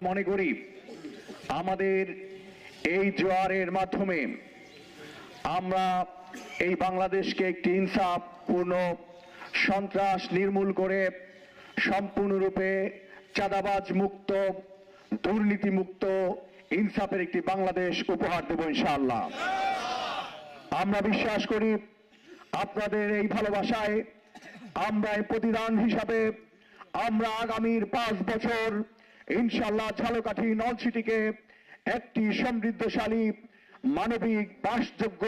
মনে করি আমাদের এই জোয়ারের মাধ্যমে আমরা এই বাংলাদেশকে একটি ইনসাফপূর্ণ সন্ত্রাস নির্মূল করে সম্পূর্ণরূপে চাঁদাবাজ মুক্ত দুর্নীতি মুক্ত ইনসাফের একটি বাংলাদেশ উপহার দেব ইনশাআল্লাহ। আমরা বিশ্বাস করি আপনাদের এই ভালোবাসায় আমরা এই প্রতিদান হিসাবে আমরা আগামীর 5 বছর ইনশাআল্লাহ ঝালকাঠি নলছিটিকে একটি সমৃদ্ধশালী মানবিক বাসযোগ্য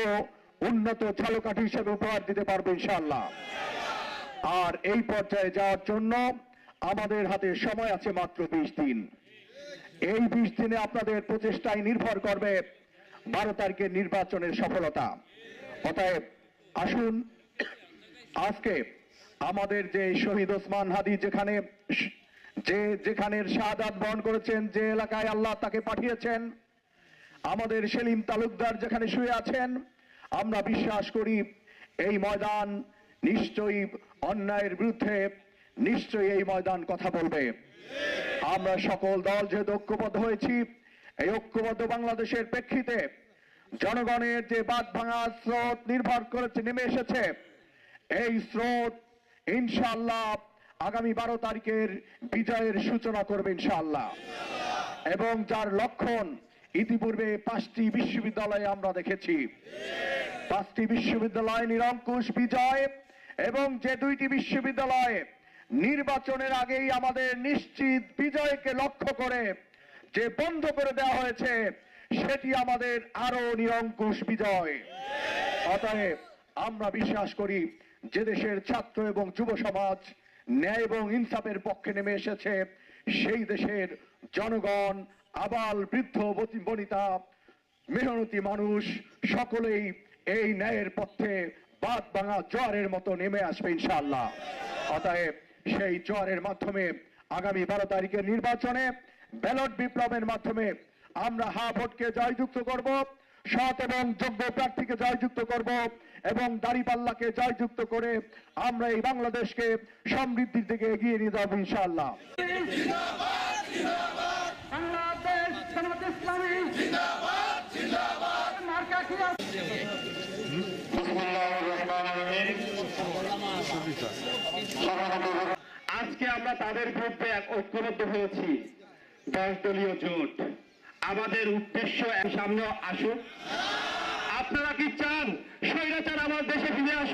উন্নত ঝালকাঠি হিসেবে উপহার দিতে পারবে ইনশাআল্লাহ। আর এই পর্যায়ে যাওয়ার জন্য আমাদের হাতে সময় আছে মাত্র 20 দিন। এই 20 দিনে আপনাদের প্রচেষ্টায় নির্ভর করবে 12 তারিখের নির্বাচনের সফলতা। অতএব আসুন আজকে আমাদের যে শহীদ ওসমান হাদি যেখানের শাহাদাত বরণ করেছেন, যে এলাকায় আল্লাহ তাকে পাঠিয়েছেন, আমাদের সেলিম তালুকদার যেখানে শুয়ে আছেন, আমরা বিশ্বাস করি এই ময়দান নিশ্চয়ই অন্যায়ের বিরুদ্ধে নিশ্চয়ই এই ময়দান কথা বলবে। আমরা সকল দল যেহেতু ঐক্যবদ্ধ হয়েছি, এই ঐক্যবদ্ধ বাংলাদেশের প্রেক্ষিতে জনগণের যে বাঁধ ভাঙা স্রোত নির্ভর করেছে নেমে এসেছে, এই স্রোত ইনশাআল্লাহ আগামী 12 তারিখের বিজয়ের সূচনা করবে ইনশাআল্লাহ। এবং যার লক্ষণ ইতিপূর্বে 5টি বিশ্ববিদ্যালয়ে আমরা দেখেছি, 5টি বিশ্ববিদ্যালয় নিরঙ্কুশ বিজয়, এবং যে 2টি বিশ্ববিদ্যালয়ে নির্বাচনের আগেই আমাদের নিশ্চিত বিজয়কে লক্ষ্য করে যে বন্ধ করে দেওয়া হয়েছে, সেটি আমাদের আরো নিরঙ্কুশ বিজয়। অতএব আমরা বিশ্বাস করি যে দেশের ছাত্র এবং যুব সমাজ ন্যায় এবং ইনসাফের পক্ষে নেমে এসেছে, সেই দেশের জনগণ আবাল বৃদ্ধ বনিতা মেহনতি মানুষ সকলেই এই ন্যায়ের পথে বাঁধ ভাঙা জোয়ারের মতো নেমে আসবে ইনশাআল্লাহ। অতএব সেই জোয়ারের মাধ্যমে আগামী 12 তারিখের নির্বাচনে ব্যালট বিপ্লবের মাধ্যমে আমরা হা ভোটকে জয়যুক্ত করব, সৎ এবং যোগ্য প্রার্থীকে জয়যুক্ত করব, এবং দাঁড়িপাল্লাকে জয়যুক্ত করে আমরা এই বাংলাদেশকে সমৃদ্ধির দিকে এগিয়ে নিয়ে যাব ইনশাআল্লাহ। আজকে আমরা তাদের বিরুদ্ধে ঐক্যবদ্ধ হয়েছি, 10 দলীয় জোট। আমাদের উদ্দেশ্য সামনে আসুক। আপনারা কি চান স্বৈরাচার আমার দেশে ফিরে আসুক?